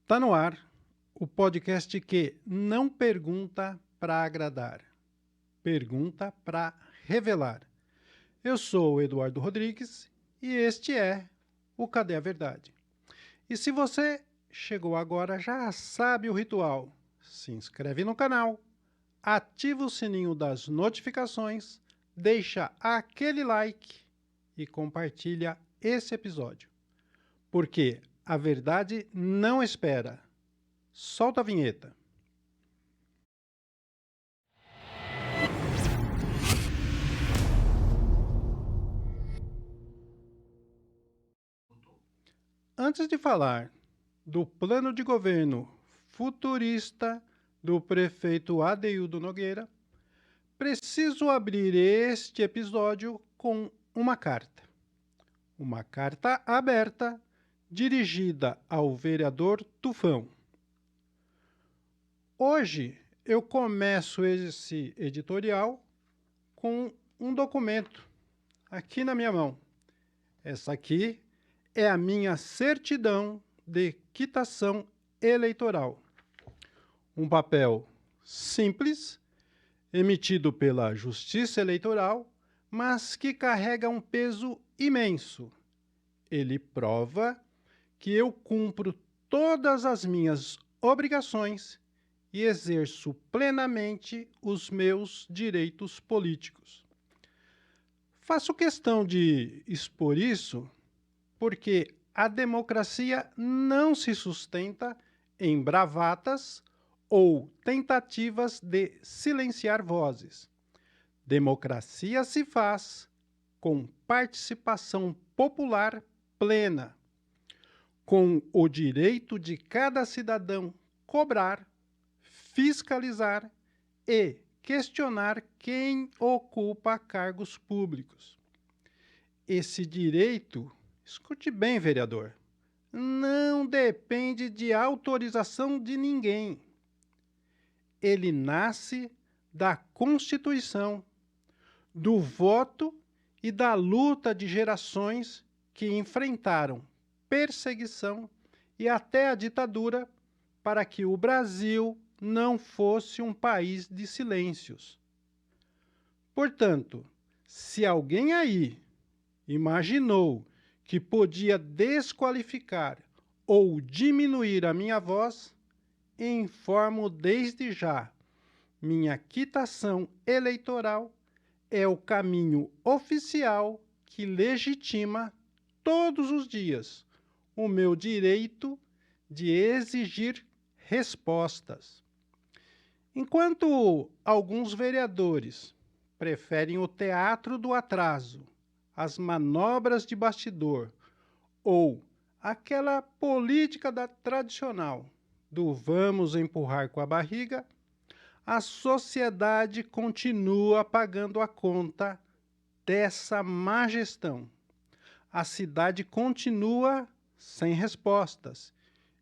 Tá no ar o podcast que não pergunta para agradar, pergunta para revelar. Eu sou o Eduardo Rodrigues e este é o Cadê a Verdade? E se você chegou agora, já sabe o ritual. Se inscreve no canal, ativa o sininho das notificações, deixa aquele like e compartilha esse episódio. Porque a verdade não espera. Solta a vinheta. Antes de falar do plano de governo futurista do prefeito Adeildo Nogueira, preciso abrir este episódio com uma carta. Uma carta aberta dirigida ao vereador Tufão. Hoje eu começo esse editorial com um documento aqui na minha mão. Essa aqui é a minha certidão de quitação eleitoral. Um papel simples, emitido pela Justiça Eleitoral, mas que carrega um peso imenso. Ele prova que eu cumpro todas as minhas obrigações e exerço plenamente os meus direitos políticos. Faço questão de expor isso porque a democracia não se sustenta em bravatas ou tentativas de silenciar vozes. Democracia se faz com participação popular plena, com o direito de cada cidadão cobrar, fiscalizar e questionar quem ocupa cargos públicos. Esse direito, escute bem, vereador, não depende de autorização de ninguém. Ele nasce da Constituição, do voto e da luta de gerações que enfrentaram perseguição e até a ditadura para que o Brasil não fosse um país de silêncios. Portanto, se alguém aí imaginou que podia desqualificar ou diminuir a minha voz, informo desde já, minha quitação eleitoral é o caminho oficial que legitima todos os dias o meu direito de exigir respostas. Enquanto alguns vereadores preferem o teatro do atraso, as manobras de bastidor ou aquela política tradicional do vamos empurrar com a barriga, a sociedade continua pagando a conta dessa má gestão. A cidade continua sem respostas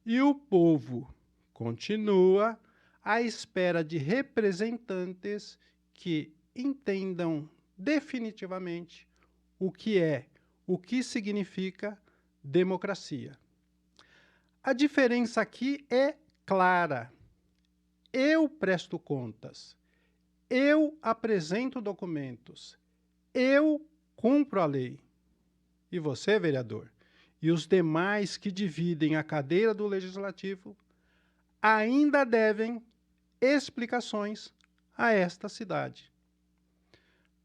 e o povo continua à espera de representantes que entendam definitivamente o que significa democracia. A diferença aqui é clara. Eu presto contas, eu apresento documentos, eu cumpro a lei. E você, vereador, e os demais que dividem a cadeira do Legislativo, ainda devem explicações a esta cidade.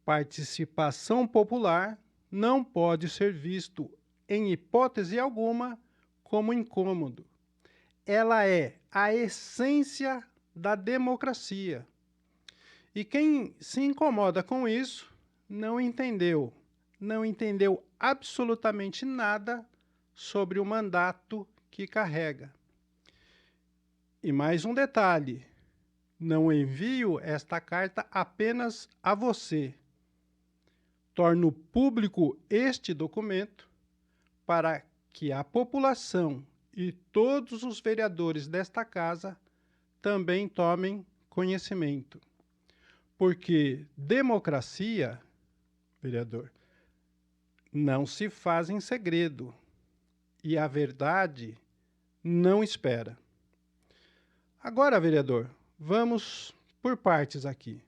Participação popular não pode ser visto, em hipótese alguma, como incômodo. Ela é a essência da democracia. E quem se incomoda com isso não entendeu absolutamente nada sobre o mandato que carrega. E mais um detalhe, não envio esta carta apenas a você. Torno público este documento para que a população e todos os vereadores desta casa também tomem conhecimento. Porque democracia, vereador, não se faz em segredo. E a verdade não espera. Agora, vereador, vamos por partes aqui,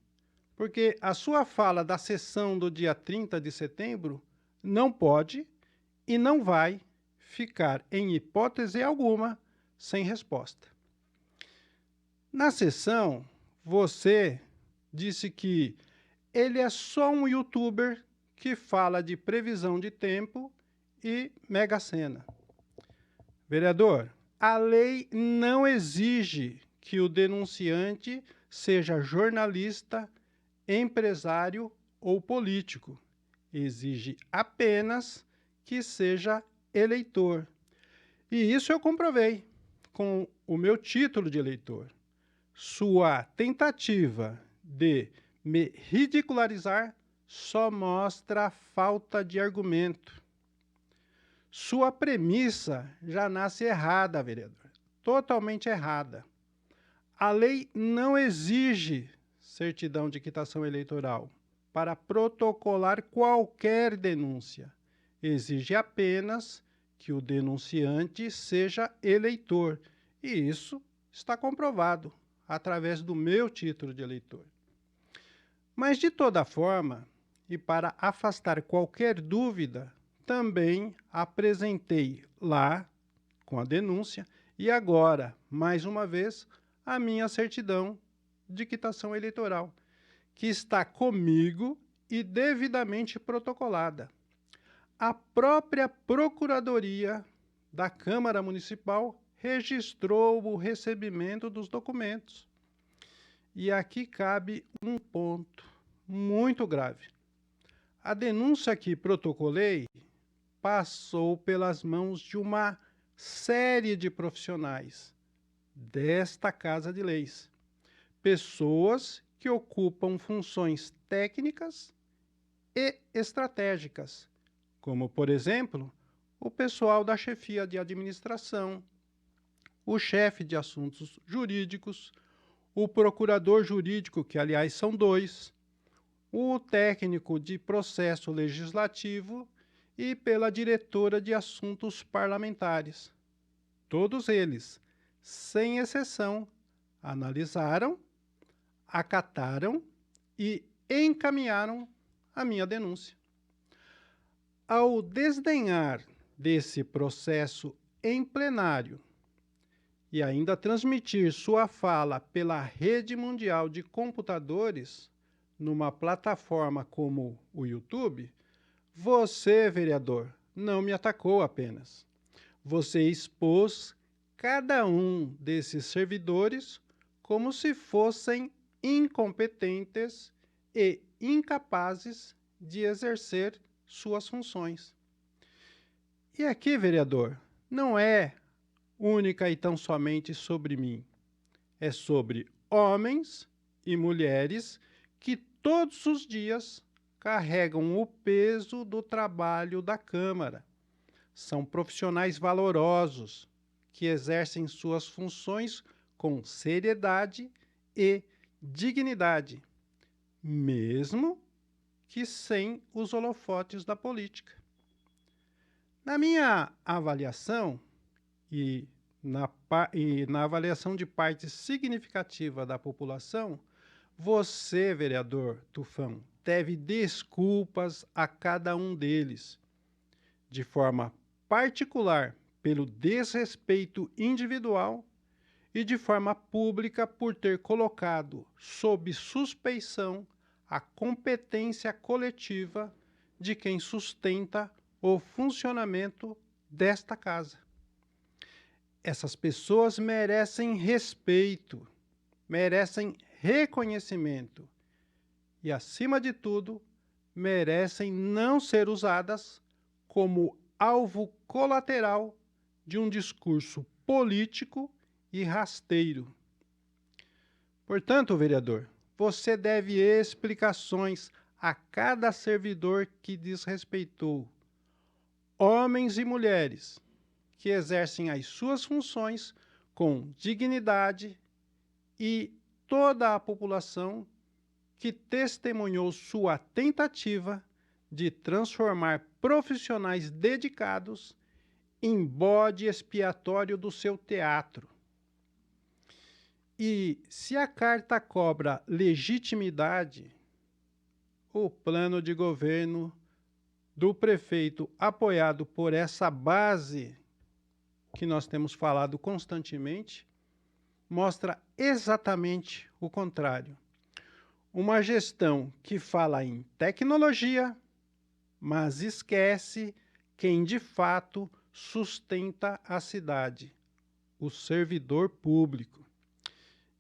porque a sua fala da sessão do dia 30 de setembro não pode e não vai ficar, em hipótese alguma, sem resposta. Na sessão, você disse que ele é só um youtuber que fala de previsão de tempo e Mega Sena. Vereador, a lei não exige que o denunciante seja jornalista, empresário ou político. Exige apenas que seja eleitor. E isso eu comprovei com o meu título de eleitor. Sua tentativa de me ridicularizar só mostra a falta de argumento. Sua premissa já nasce errada, vereador. Totalmente errada. A lei não exige certidão de quitação eleitoral para protocolar qualquer denúncia. Exige apenas que o denunciante seja eleitor. E isso está comprovado através do meu título de eleitor. Mas, de toda forma, e para afastar qualquer dúvida, também apresentei lá, com a denúncia, e agora, mais uma vez, a minha certidão de quitação eleitoral, que está comigo e devidamente protocolada. A própria Procuradoria da Câmara Municipal registrou o recebimento dos documentos. E aqui cabe um ponto muito grave. A denúncia que protocolei passou pelas mãos de uma série de profissionais desta Casa de Leis. Pessoas que ocupam funções técnicas e estratégicas, como, por exemplo, o pessoal da chefia de administração, o chefe de assuntos jurídicos, o procurador jurídico, que aliás são dois, o técnico de processo legislativo e pela diretora de assuntos parlamentares. Todos eles, sem exceção, analisaram, acataram e encaminharam a minha denúncia. Ao desdenhar desse processo em plenário e ainda transmitir sua fala pela rede mundial de computadores numa plataforma como o YouTube, você, vereador, não me atacou apenas. Você expôs cada um desses servidores como se fossem incompetentes e incapazes de exercer suas funções. E aqui, vereador, não é única e tão somente sobre mim. É sobre homens e mulheres que todos os dias carregam o peso do trabalho da Câmara. São profissionais valorosos que exercem suas funções com seriedade e dignidade, mesmo que sem os holofotes da política. Na minha avaliação e na avaliação de parte significativa da população, você, vereador Tufão, deve desculpas a cada um deles, de forma particular pelo desrespeito individual e de forma pública por ter colocado sob suspeição a competência coletiva de quem sustenta o funcionamento desta casa. Essas pessoas merecem respeito, merecem reconhecimento e, acima de tudo, merecem não ser usadas como alvo colateral de um discurso político e rasteiro. Portanto, vereador, você deve explicações a cada servidor que desrespeitou homens e mulheres que exercem as suas funções com dignidade e toda a população que testemunhou sua tentativa de transformar profissionais dedicados em bode expiatório do seu teatro. E se a carta cobra legitimidade, o plano de governo do prefeito, apoiado por essa base que nós temos falado constantemente, mostra exatamente o contrário. Uma gestão que fala em tecnologia, mas esquece quem de fato sustenta a cidade, o servidor público.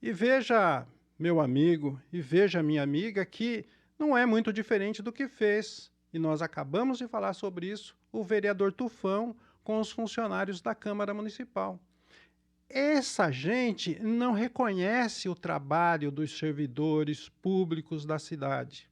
E veja, meu amigo, e veja, minha amiga, que não é muito diferente do que fez, e nós acabamos de falar sobre isso, o vereador Tufão com os funcionários da Câmara Municipal. Essa gente não reconhece o trabalho dos servidores públicos da cidade.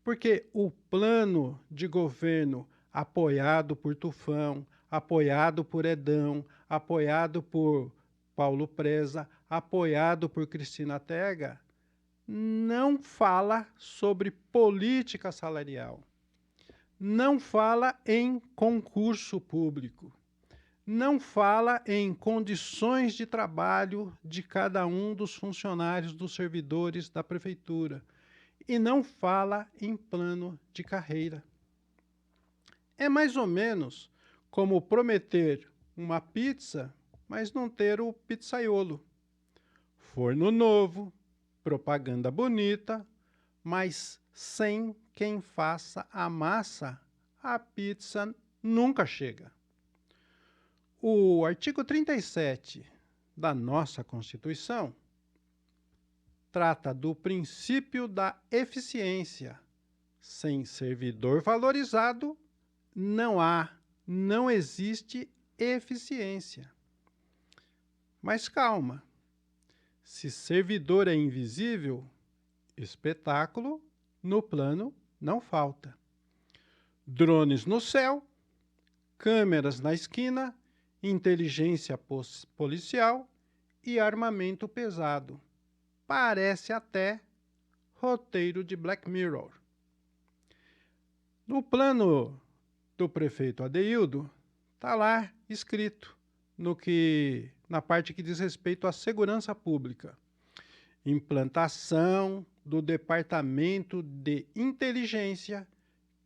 Porque o plano de governo apoiado por Tufão, apoiado por Edão, apoiado por Paulo Preza, apoiado por Cristina Tega, não fala sobre política salarial, não fala em concurso público, não fala em condições de trabalho de cada um dos funcionários, dos servidores da prefeitura, e não fala em plano de carreira. É mais ou menos como prometer uma pizza, mas não ter o pizzaiolo. Forno novo, propaganda bonita, mas sem quem faça a massa, a pizza nunca chega. O artigo 37 da nossa Constituição trata do princípio da eficiência. Sem servidor valorizado, não existe eficiência. Mas calma, se servidor é invisível, espetáculo no plano não falta. Drones no céu, câmeras na esquina, inteligência policial e armamento pesado. Parece até roteiro de Black Mirror. No plano do prefeito Adeildo, está lá escrito na parte que diz respeito à segurança pública. Implantação do Departamento de Inteligência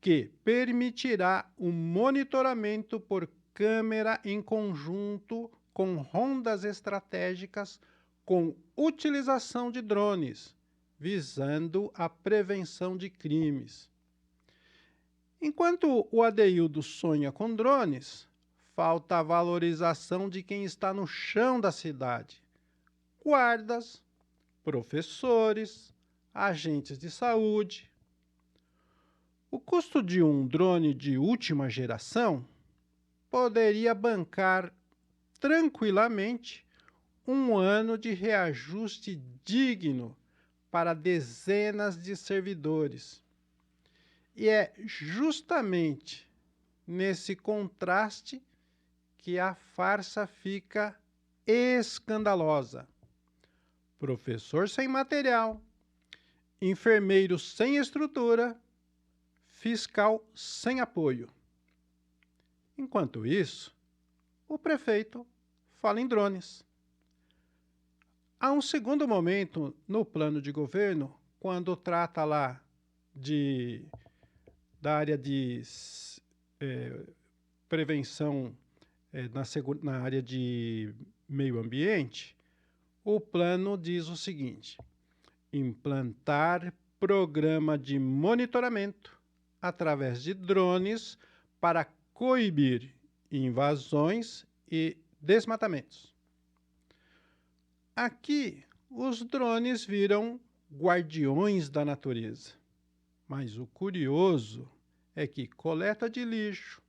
que permitirá o monitoramento por câmera em conjunto com rondas estratégicas com utilização de drones, visando a prevenção de crimes. Enquanto o Adeildo sonha com drones, falta a valorização de quem está no chão da cidade. Guardas, professores, agentes de saúde. O custo de um drone de última geração poderia bancar tranquilamente um ano de reajuste digno para dezenas de servidores. E é justamente nesse contraste que a farsa fica escandalosa. Professor sem material, enfermeiro sem estrutura, fiscal sem apoio. Enquanto isso, o prefeito fala em drones. Há um segundo momento no plano de governo, quando trata lá da área de prevenção na área de meio ambiente, o plano diz o seguinte: implantar programa de monitoramento através de drones para coibir invasões e desmatamentos. Aqui, os drones viram guardiões da natureza. Mas o curioso é que coleta de lixo,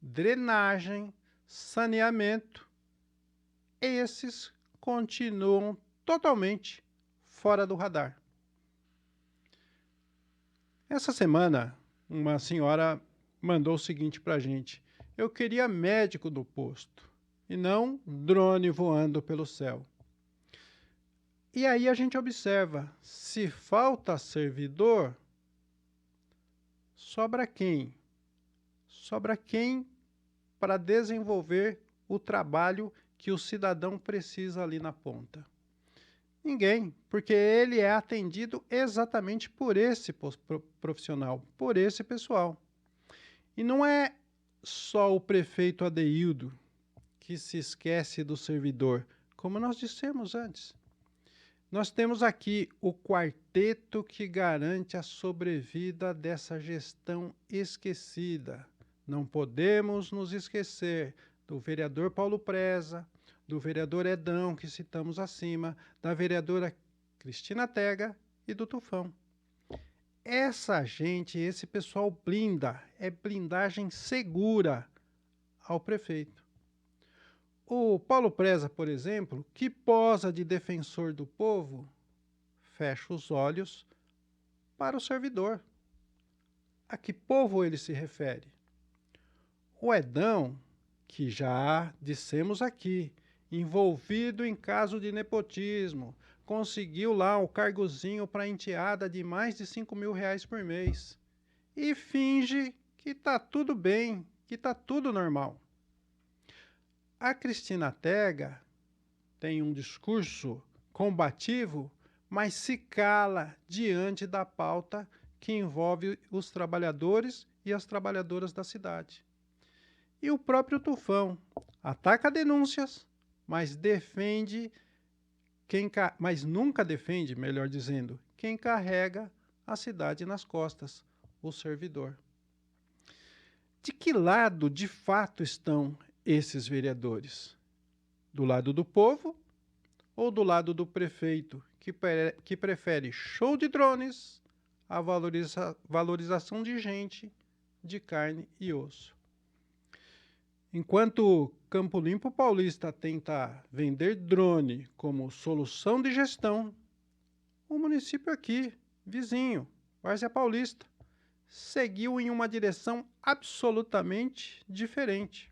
drenagem, saneamento, esses continuam totalmente fora do radar. Essa semana, uma senhora mandou o seguinte para a gente: eu queria médico no posto e não drone voando pelo céu. E aí a gente observa, se falta servidor, sobra quem? Sobra quem para desenvolver o trabalho que o cidadão precisa ali na ponta. Ninguém, porque ele é atendido exatamente por esse profissional, por esse pessoal. E não é só o prefeito Adeildo que se esquece do servidor, como nós dissemos antes. Nós temos aqui o quarteto que garante a sobrevida dessa gestão esquecida. Não podemos nos esquecer do vereador Paulo Preza, do vereador Edão, que citamos acima, da vereadora Cristina Tega e do Tufão. Essa gente, esse pessoal blinda, é blindagem segura ao prefeito. O Paulo Preza, por exemplo, que posa de defensor do povo, fecha os olhos para o servidor. A que povo ele se refere? O Edão, que já dissemos aqui, envolvido em caso de nepotismo, conseguiu lá um cargozinho para a enteada de mais de R$ 5.000 por mês e finge que está tudo bem, que está tudo normal. A Cristina Tega tem um discurso combativo, mas se cala diante da pauta que envolve os trabalhadores e as trabalhadoras da cidade. E o próprio Tufão ataca denúncias, mas nunca defende, melhor dizendo, quem carrega a cidade nas costas, o servidor. De que lado, de fato, estão esses vereadores? Do lado do povo ou do lado do prefeito, que prefere show de drones à valorização de gente, de carne e osso? Enquanto Campo Limpo Paulista tenta vender drone como solução de gestão, o município aqui, vizinho, Várzea Paulista, seguiu em uma direção absolutamente diferente.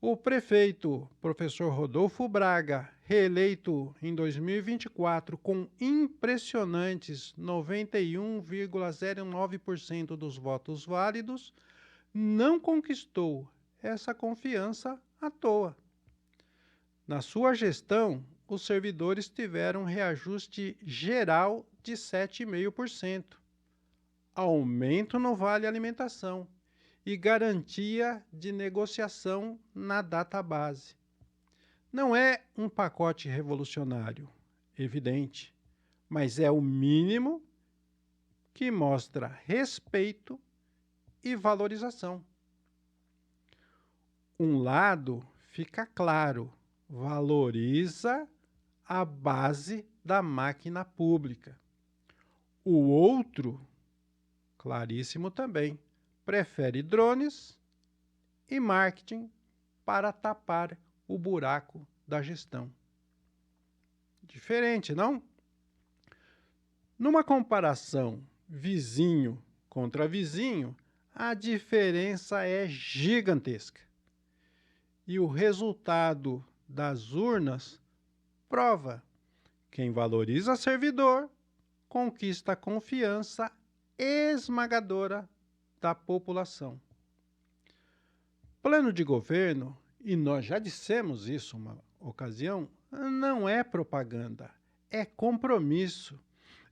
O prefeito, professor Rodolfo Braga, reeleito em 2024 com impressionantes 91,09% dos votos válidos, não conquistou essa confiança à toa. Na sua gestão, os servidores tiveram reajuste geral de 7,5%, aumento no Vale Alimentação e garantia de negociação na data base. Não é um pacote revolucionário, evidente, mas é o mínimo que mostra respeito e valorização. Um lado fica claro, valoriza a base da máquina pública. O outro, claríssimo também, prefere drones e marketing para tapar o buraco da gestão. Diferente, não? Numa comparação vizinho contra vizinho, a diferença é gigantesca. E o resultado das urnas prova: quem valoriza servidor conquista a confiança esmagadora da população. Plano de governo, e nós já dissemos isso uma ocasião, não é propaganda, é compromisso.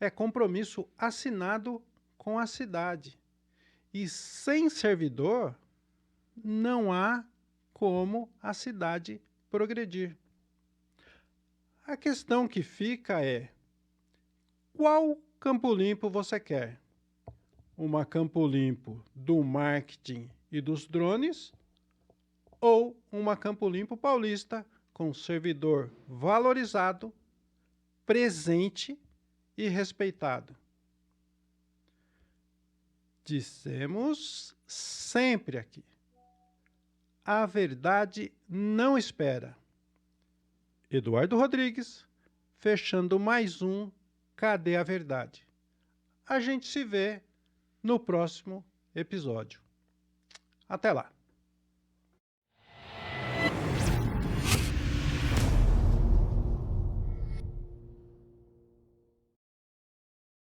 É compromisso assinado com a cidade. E sem servidor, não há como a cidade progredir. A questão que fica é: qual Campo Limpo você quer? Uma Campo Limpo do marketing e dos drones ou uma Campo Limpo paulista com servidor valorizado, presente e respeitado? Dissemos sempre aqui: a verdade não espera. Eduardo Rodrigues, fechando mais um Cadê a Verdade? A gente se vê no próximo episódio. Até lá!